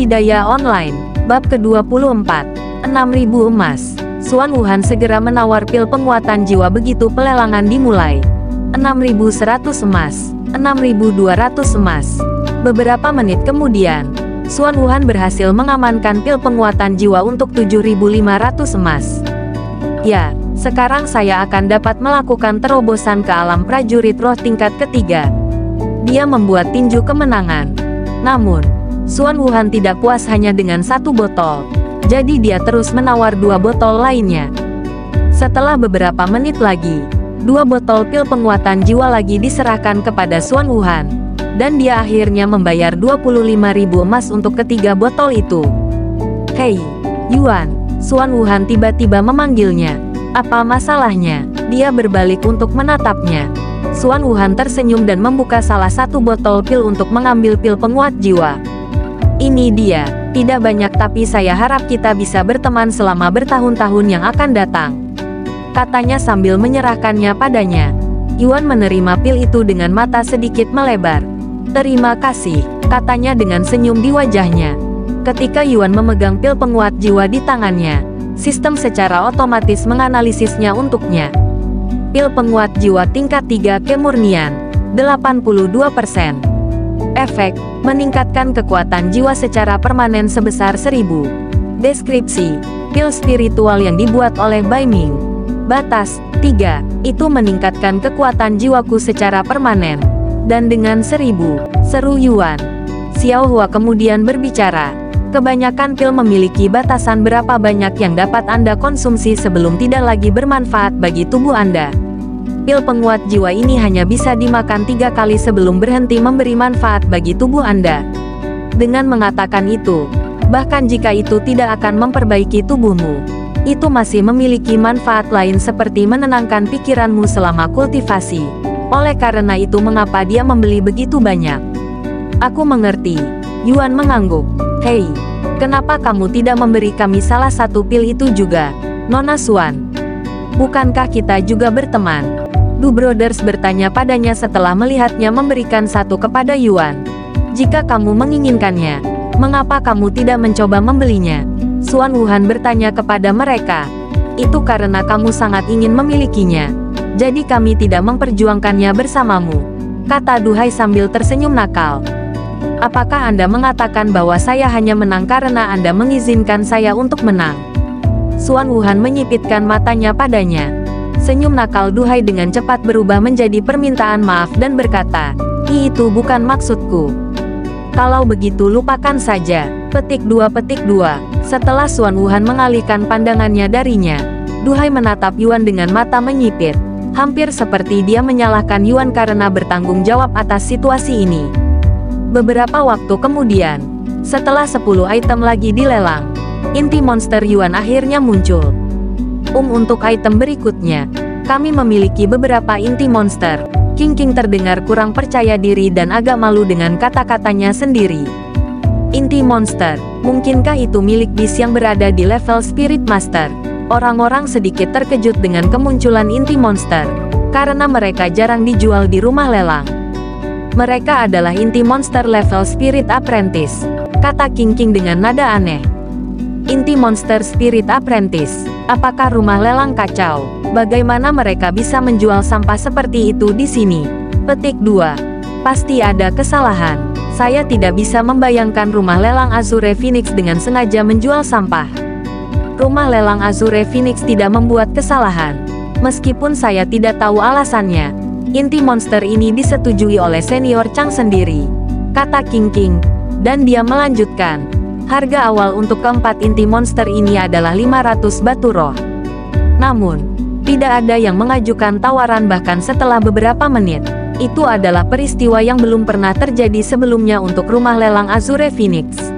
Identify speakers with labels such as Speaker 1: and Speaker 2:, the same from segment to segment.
Speaker 1: Budidaya online. Bab ke-24. 6.000 emas. Xuan Wuhan segera menawar pil penguatan jiwa begitu pelelangan dimulai. 6.100 emas. 6.200 emas. Beberapa menit kemudian, Xuan Wuhan berhasil mengamankan pil penguatan jiwa untuk 7.500 emas. Ya, sekarang saya akan dapat melakukan terobosan ke alam prajurit roh tingkat ketiga. Dia membuat tinju kemenangan. Namun, Xuan Wuhan tidak puas hanya dengan satu botol. Jadi dia terus menawar 2 botol lainnya. Setelah beberapa menit lagi, 2 botol pil penguatan jiwa lagi diserahkan kepada Xuan Wuhan. Dan dia akhirnya membayar 25.000 emas untuk ketiga botol itu. Hei, Yuan, Xuan Wuhan tiba-tiba memanggilnya. Apa masalahnya? Dia berbalik untuk menatapnya. Xuan Wuhan tersenyum dan membuka salah satu botol pil untuk mengambil pil penguat jiwa. Ini dia, tidak banyak tapi saya harap kita bisa berteman selama bertahun-tahun yang akan datang. Katanya sambil menyerahkannya padanya. Yuan menerima pil itu dengan mata sedikit melebar. Terima kasih, katanya dengan senyum di wajahnya. Ketika Yuan memegang pil penguat jiwa di tangannya, sistem secara otomatis menganalisisnya untuknya. Pil penguat jiwa tingkat 3 kemurnian, 82%. Efek, meningkatkan kekuatan jiwa secara permanen sebesar 1000. Deskripsi, pil spiritual yang dibuat oleh Bai Ming. Batas, 3, itu meningkatkan kekuatan jiwaku secara permanen. Dan dengan 1000, seru Yuan. Xiao Hua kemudian berbicara. Kebanyakan pil memiliki batasan berapa banyak yang dapat Anda konsumsi sebelum tidak lagi bermanfaat bagi tubuh Anda. Pil penguat jiwa ini hanya bisa dimakan 3 kali sebelum berhenti memberi manfaat bagi tubuh Anda. Dengan mengatakan itu, bahkan jika itu tidak akan memperbaiki tubuhmu, itu masih memiliki manfaat lain seperti menenangkan pikiranmu selama kultivasi. Oleh karena itu mengapa dia membeli begitu banyak? Aku mengerti. Yuan mengangguk. Hei, kenapa kamu tidak memberi kami salah satu pil itu juga, Nona Xuan? Bukankah kita juga berteman? Du Brothers bertanya padanya setelah melihatnya memberikan satu kepada Yuan. Jika kamu menginginkannya, mengapa kamu tidak mencoba membelinya? Xuan Wuhan bertanya kepada mereka. Itu karena kamu sangat ingin memilikinya. Jadi kami tidak memperjuangkannya bersamamu, kata Duhai sambil tersenyum nakal. Apakah Anda mengatakan bahwa saya hanya menang karena Anda mengizinkan saya untuk menang? Xuan Wuhan menyipitkan matanya padanya. Senyum nakal Duhai dengan cepat berubah menjadi permintaan maaf dan berkata, itu bukan maksudku. Kalau begitu lupakan saja. Petik 2. Setelah Xuan Wuhan mengalihkan pandangannya darinya, Duhai menatap Yuan dengan mata menyipit. Hampir seperti dia menyalahkan Yuan karena bertanggung jawab atas situasi ini. Beberapa waktu kemudian, setelah 10 item lagi dilelang, inti monster Yuan akhirnya muncul. Untuk item berikutnya, kami memiliki beberapa inti monster. King terdengar kurang percaya diri dan agak malu dengan kata-katanya sendiri. Inti monster, mungkinkah itu milik bis yang berada di level Spirit Master? Orang-orang sedikit terkejut dengan kemunculan inti monster, karena mereka jarang dijual di rumah lelang. Mereka adalah inti monster level Spirit Apprentice, kata King dengan nada aneh. Inti monster Spirit Apprentice, apakah rumah lelang kacau? Bagaimana mereka bisa menjual sampah seperti itu di sini? Petik 2. Pasti ada kesalahan. Saya tidak bisa membayangkan rumah lelang Azure Phoenix dengan sengaja menjual sampah. Rumah lelang Azure Phoenix tidak membuat kesalahan. Meskipun saya tidak tahu alasannya, inti monster ini disetujui oleh senior Chang sendiri, kata King, dan dia melanjutkan. Harga awal untuk keempat inti monster ini adalah 500 batu roh. Namun, tidak ada yang mengajukan tawaran bahkan setelah beberapa menit. Itu adalah peristiwa yang belum pernah terjadi sebelumnya untuk rumah lelang Azure Phoenix.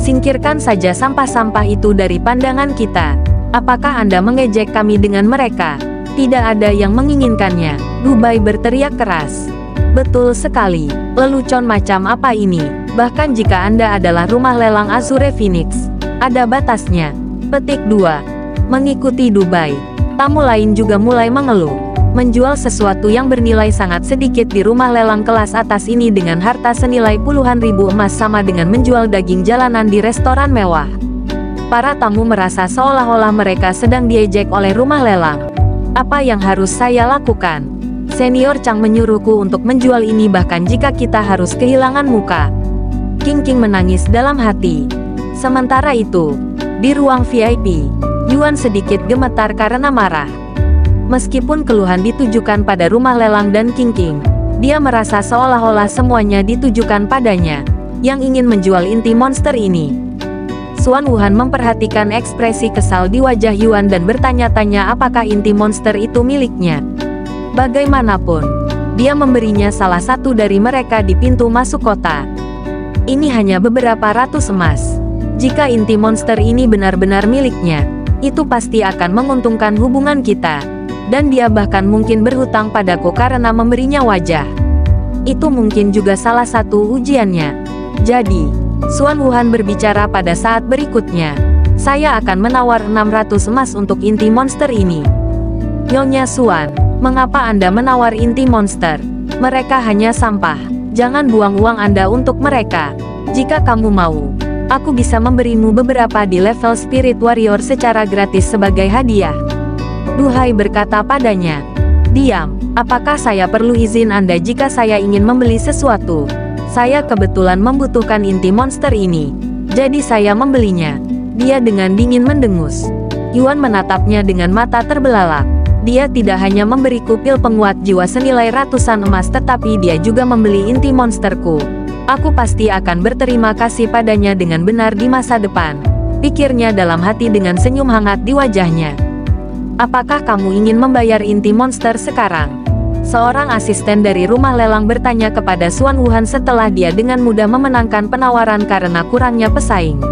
Speaker 1: Singkirkan saja sampah-sampah itu dari pandangan kita. Apakah Anda mengejek kami dengan mereka? Tidak ada yang menginginkannya. Dubai berteriak keras. Betul sekali. Lelucon macam apa ini? Bahkan jika Anda adalah rumah lelang Azure Phoenix, ada batasnya. Petik 2. Mengikuti Dubai. Tamu lain juga mulai mengeluh. Menjual sesuatu yang bernilai sangat sedikit di rumah lelang kelas atas ini dengan harta senilai puluhan ribu emas sama dengan menjual daging jalanan di restoran mewah. Para tamu merasa seolah-olah mereka sedang diejek oleh rumah lelang. Apa yang harus saya lakukan? Senior Chang menyuruhku untuk menjual ini bahkan jika kita harus kehilangan muka. King King menangis dalam hati. Sementara itu, di ruang VIP, Yuan sedikit gemetar karena marah. Meskipun keluhan ditujukan pada rumah lelang dan King King, dia merasa seolah-olah semuanya ditujukan padanya, yang ingin menjual inti monster ini. Xuan Wuhan memperhatikan ekspresi kesal di wajah Yuan dan bertanya-tanya apakah inti monster itu miliknya. Bagaimanapun, dia memberinya salah satu dari mereka di pintu masuk kota. Ini hanya beberapa ratus emas. Jika inti monster ini benar-benar miliknya, itu pasti akan menguntungkan hubungan kita. Dan dia bahkan mungkin berhutang padaku karena memberinya wajah. Itu mungkin juga salah satu ujiannya. Jadi, Xuan Wuhan berbicara pada saat berikutnya. Saya akan menawar 600 emas untuk inti monster ini. Nyonya Xuan, mengapa Anda menawar inti monster? Mereka hanya sampah. Jangan buang uang Anda untuk mereka. Jika kamu mau, aku bisa memberimu beberapa di level Spirit Warrior secara gratis sebagai hadiah. Duhai berkata padanya, diam, apakah saya perlu izin Anda jika saya ingin membeli sesuatu? Saya kebetulan membutuhkan inti monster ini, jadi saya membelinya. Dia dengan dingin mendengus. Yuan menatapnya dengan mata terbelalak. Dia tidak hanya memberiku pil penguat jiwa senilai ratusan emas tetapi dia juga membeli inti monsterku. Aku pasti akan berterima kasih padanya dengan benar di masa depan. Pikirnya dalam hati dengan senyum hangat di wajahnya. Apakah kamu ingin membayar inti monster sekarang? Seorang asisten dari rumah lelang bertanya kepada Xuan Wuhan setelah dia dengan mudah memenangkan penawaran karena kurangnya pesaing.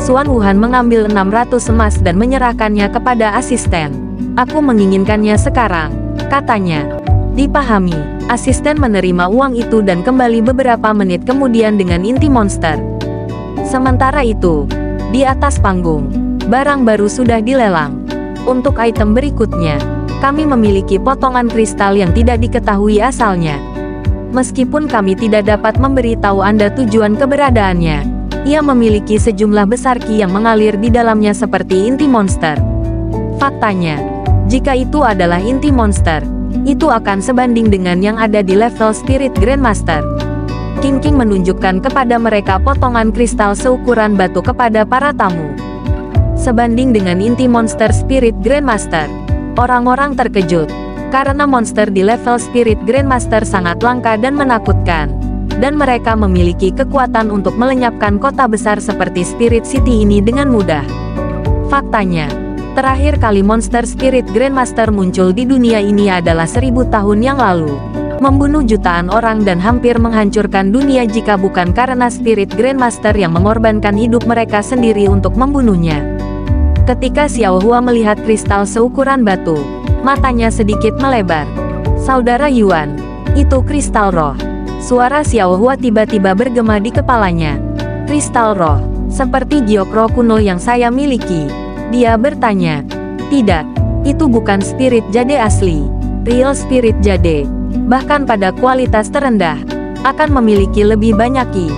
Speaker 1: Xuan Wuhan mengambil 600 emas dan menyerahkannya kepada asisten. Aku menginginkannya sekarang, katanya. Dipahami, asisten menerima uang itu dan kembali beberapa menit kemudian dengan inti monster. Sementara itu, di atas panggung, barang baru sudah dilelang. Untuk item berikutnya, kami memiliki potongan kristal yang tidak diketahui asalnya. Meskipun kami tidak dapat memberitahu Anda tujuan keberadaannya, ia memiliki sejumlah besar ki yang mengalir di dalamnya seperti inti monster. Faktanya, jika itu adalah inti monster, itu akan sebanding dengan yang ada di level Spirit Grandmaster. King King menunjukkan kepada mereka potongan kristal seukuran batu kepada para tamu. Sebanding dengan inti monster Spirit Grandmaster. Orang-orang terkejut, karena monster di level Spirit Grandmaster sangat langka dan menakutkan. Dan mereka memiliki kekuatan untuk melenyapkan kota besar seperti Spirit City ini dengan mudah. Faktanya, terakhir kali monster Spirit Grandmaster muncul di dunia ini adalah 1000 tahun yang lalu. Membunuh jutaan orang dan hampir menghancurkan dunia jika bukan karena Spirit Grandmaster yang mengorbankan hidup mereka sendiri untuk membunuhnya. Ketika Xiao Hua melihat kristal seukuran batu, matanya sedikit melebar. Saudara Yuan, itu kristal roh. Suara Xiao Hua tiba-tiba bergema di kepalanya. Kristal roh, seperti giok roh kuno yang saya miliki. Dia bertanya. Tidak, itu bukan spirit jade asli. Real spirit jade, bahkan pada kualitas terendah, akan memiliki lebih banyak ki.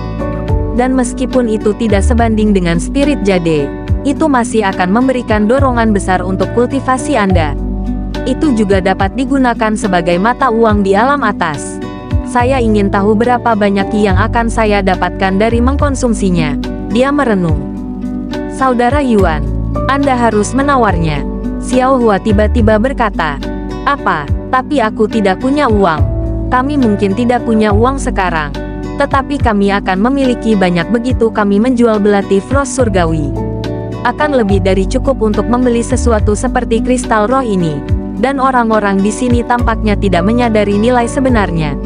Speaker 1: Dan meskipun itu tidak sebanding dengan spirit jade, itu masih akan memberikan dorongan besar untuk kultivasi Anda. Itu juga dapat digunakan sebagai mata uang di alam atas. Saya ingin tahu berapa banyak ki yang akan saya dapatkan dari mengkonsumsinya. Dia merenung. Saudara Yuan, Anda harus menawarnya. Xiao Hua tiba-tiba berkata. Apa? Tapi aku tidak punya uang. Kami mungkin tidak punya uang sekarang. Tetapi kami akan memiliki banyak begitu kami menjual belati frost surgawi. Akan lebih dari cukup untuk membeli sesuatu seperti kristal roh ini. Dan orang-orang di sini tampaknya tidak menyadari nilai sebenarnya.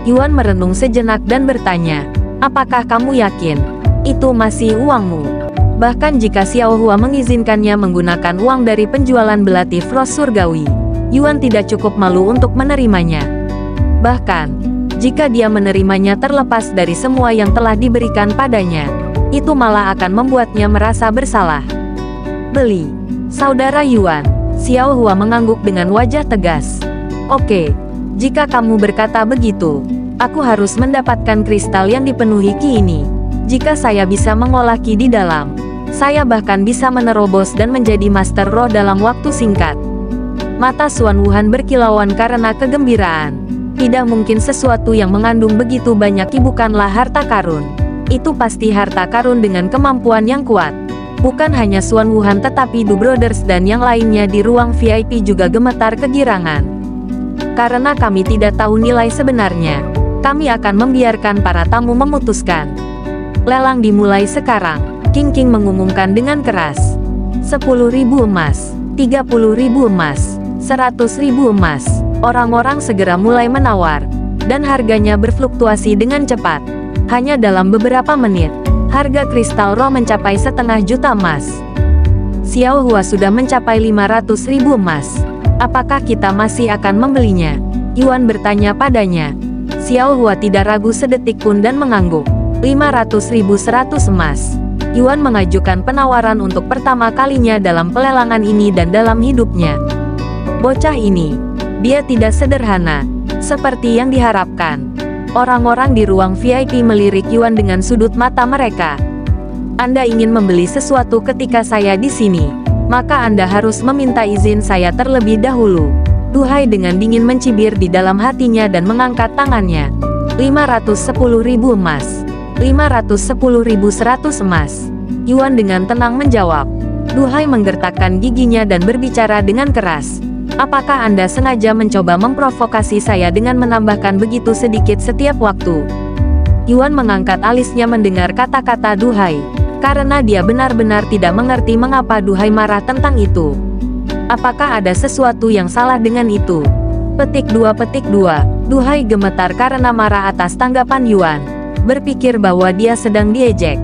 Speaker 1: Yuan merenung sejenak dan bertanya, apakah kamu yakin? Itu masih uangmu. Bahkan jika Xiao Hua mengizinkannya menggunakan uang dari penjualan belati frost surgawi, Yuan tidak cukup malu untuk menerimanya. Bahkan, jika dia menerimanya terlepas dari semua yang telah diberikan padanya, itu malah akan membuatnya merasa bersalah. Beli. Saudara Yuan, Xiao Hua mengangguk dengan wajah tegas. Oke, jika kamu berkata begitu, aku harus mendapatkan kristal yang dipenuhi Qi ini. Jika saya bisa mengolah Qi di dalam, saya bahkan bisa menerobos dan menjadi Master Roh dalam waktu singkat. Mata Xuan Wuhan berkilauan karena kegembiraan. Tidak mungkin sesuatu yang mengandung begitu banyak Qi bukanlah harta karun. Itu pasti harta karun dengan kemampuan yang kuat. Bukan hanya Xuan Wuhan tetapi Du Brothers dan yang lainnya di ruang VIP juga gemetar kegirangan. Karena kami tidak tahu nilai sebenarnya, kami akan membiarkan para tamu memutuskan. Lelang dimulai sekarang, King King mengumumkan dengan keras. 10.000 emas, 30.000 emas, 100.000 emas. Orang-orang segera mulai menawar, dan harganya berfluktuasi dengan cepat. Hanya dalam beberapa menit, harga kristal roh mencapai 500.000 emas. Xiao Hua sudah mencapai 500.000 emas. Apakah kita masih akan membelinya? Yuan bertanya padanya. Xiao Hua tidak ragu sedetik pun dan mengangguk. 500.100 emas. Yuan mengajukan penawaran untuk pertama kalinya dalam pelelangan ini dan dalam hidupnya. Bocah ini, dia tidak sederhana, seperti yang diharapkan. Orang-orang di ruang VIP melirik Yuan dengan sudut mata mereka. Anda ingin membeli sesuatu ketika saya di sini, maka Anda harus meminta izin saya terlebih dahulu. Duhai dengan dingin mencibir di dalam hatinya dan mengangkat tangannya. 510.000 emas. 510.100 emas. Yuan dengan tenang menjawab. Duhai menggertakkan giginya dan berbicara dengan keras. Apakah Anda sengaja mencoba memprovokasi saya dengan menambahkan begitu sedikit setiap waktu? Yuan mengangkat alisnya mendengar kata-kata Duhai. Karena dia benar-benar tidak mengerti mengapa Duhai marah tentang itu. Apakah ada sesuatu yang salah dengan itu? Petik 2. Duhai gemetar karena marah atas tanggapan Yuan. Berpikir bahwa dia sedang diejek.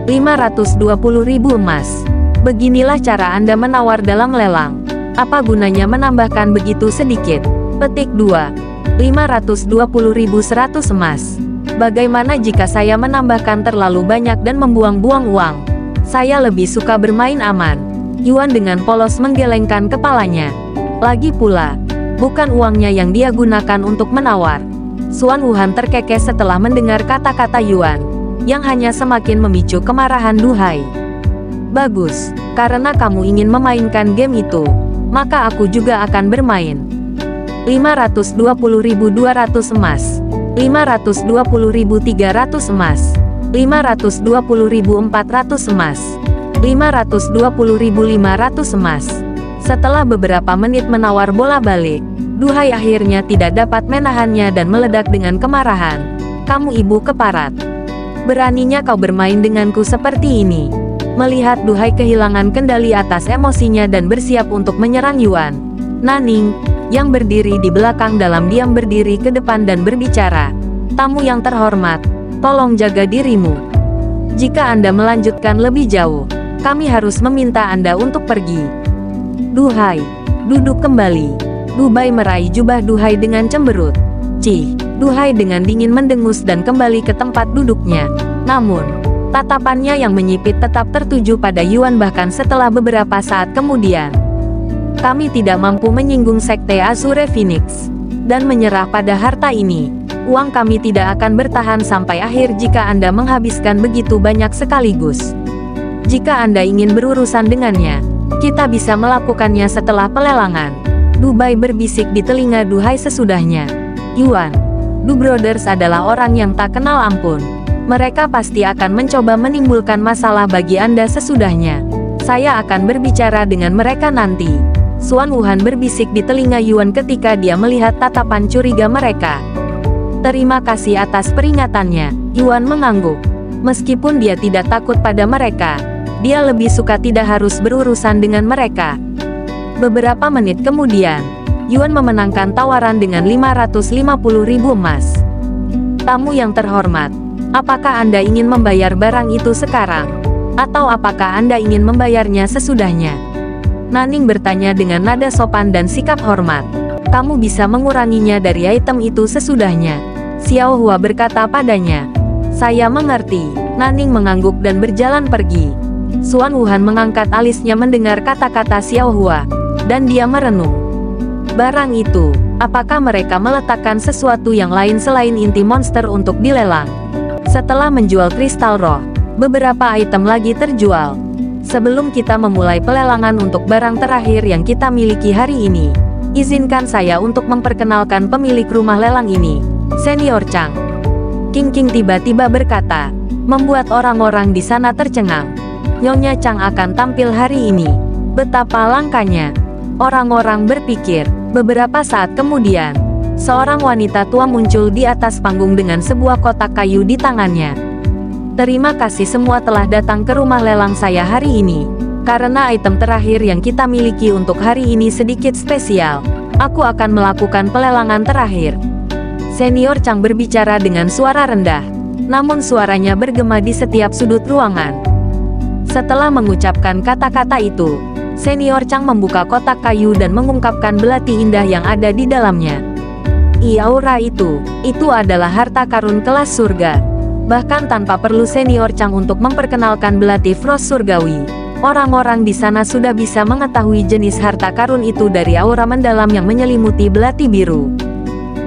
Speaker 1: 520.000 emas. Beginilah cara Anda menawar dalam lelang. Apa gunanya menambahkan begitu sedikit? Petik 2. 520.100 emas. Bagaimana jika saya menambahkan terlalu banyak dan membuang-buang uang? Saya lebih suka bermain aman. Yuan dengan polos menggelengkan kepalanya. Lagi pula, bukan uangnya yang dia gunakan untuk menawar. Xuan Wuhan terkekeh setelah mendengar kata-kata Yuan, yang hanya semakin memicu kemarahan Duhai. Bagus, karena kamu ingin memainkan game itu, maka aku juga akan bermain. 520.200 emas. 520.300 emas, 520.400 emas, 520.500 emas. Setelah beberapa menit menawar bola balik, Duhai akhirnya tidak dapat menahannya dan meledak dengan kemarahan. Kamu ibu keparat. Beraninya kau bermain denganku seperti ini. Melihat Duhai kehilangan kendali atas emosinya dan bersiap untuk menyerang Yuan, Naning, yang berdiri di belakang dalam diam berdiri ke depan dan berbicara. Tamu yang terhormat, tolong jaga dirimu. Jika Anda melanjutkan lebih jauh, kami harus meminta Anda untuk pergi. Duhai, duduk kembali. Dubai meraih jubah Duhai dengan cemberut. Cih, Duhai dengan dingin mendengus dan kembali ke tempat duduknya. Namun, tatapannya yang menyipit tetap tertuju pada Yuan bahkan setelah beberapa saat kemudian. Kami tidak mampu menyinggung Sekte Azure Phoenix dan menyerah pada harta ini. Uang kami tidak akan bertahan sampai akhir jika Anda menghabiskan begitu banyak sekaligus. Jika Anda ingin berurusan dengannya, kita bisa melakukannya setelah pelelangan. Dubai berbisik di telinga Duhai sesudahnya. Yuan, Du Brothers adalah orang yang tak kenal ampun. Mereka pasti akan mencoba menimbulkan masalah bagi Anda sesudahnya. Saya akan berbicara dengan mereka nanti. Xuan Wuhan berbisik di telinga Yuan ketika dia melihat tatapan curiga mereka. Terima kasih atas peringatannya, Yuan mengangguk. Meskipun dia tidak takut pada mereka, dia lebih suka tidak harus berurusan dengan mereka. Beberapa menit kemudian, Yuan memenangkan tawaran dengan 550.000 emas. Tamu yang terhormat, apakah Anda ingin membayar barang itu sekarang? Atau apakah Anda ingin membayarnya sesudahnya? Naning bertanya dengan nada sopan dan sikap hormat. Kamu bisa menguranginya dari item itu sesudahnya. Xiao Hua berkata padanya. Saya mengerti. Naning mengangguk dan berjalan pergi. Xuan Wuhan mengangkat alisnya mendengar kata-kata Xiao Hua. dan dia merenung. Barang itu, apakah mereka meletakkan sesuatu yang lain selain inti monster untuk dilelang? Setelah menjual kristal roh, beberapa item lagi terjual. Sebelum kita memulai pelelangan untuk barang terakhir yang kita miliki hari ini, izinkan saya untuk memperkenalkan pemilik rumah lelang ini, Senior Chang. King King tiba-tiba berkata, membuat orang-orang di sana tercengang. Nyonya Chang akan tampil hari ini. Betapa langkanya. Orang-orang berpikir. Beberapa saat kemudian, seorang wanita tua muncul di atas panggung dengan sebuah kotak kayu di tangannya. Terima kasih semua telah datang ke rumah lelang saya hari ini. Karena item terakhir yang kita miliki untuk hari ini sedikit spesial, aku akan melakukan pelelangan terakhir. Senior Chang berbicara dengan suara rendah, namun suaranya bergema di setiap sudut ruangan. Setelah mengucapkan kata-kata itu, Senior Chang membuka kotak kayu dan mengungkapkan belati indah yang ada di dalamnya. Aura itu adalah harta karun kelas surga. Bahkan tanpa perlu Senior Chang untuk memperkenalkan belati frost surgawi, orang-orang di sana sudah bisa mengetahui jenis harta karun itu dari aura mendalam yang menyelimuti belati biru.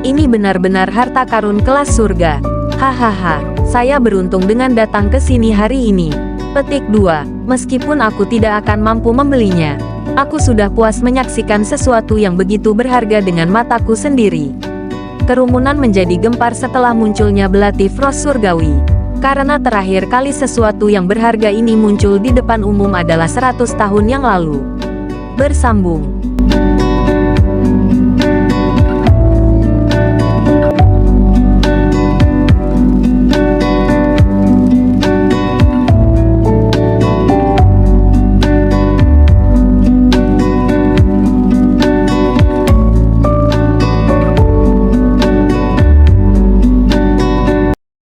Speaker 1: Ini benar-benar harta karun kelas surga. Hahaha, saya beruntung dengan datang ke sini hari ini. Petik 2. Meskipun aku tidak akan mampu membelinya, aku sudah puas menyaksikan sesuatu yang begitu berharga dengan mataku sendiri. Kerumunan menjadi gempar setelah munculnya belati frost surgawi. Karena terakhir kali sesuatu yang berharga ini muncul di depan umum adalah 100 tahun yang lalu. Bersambung.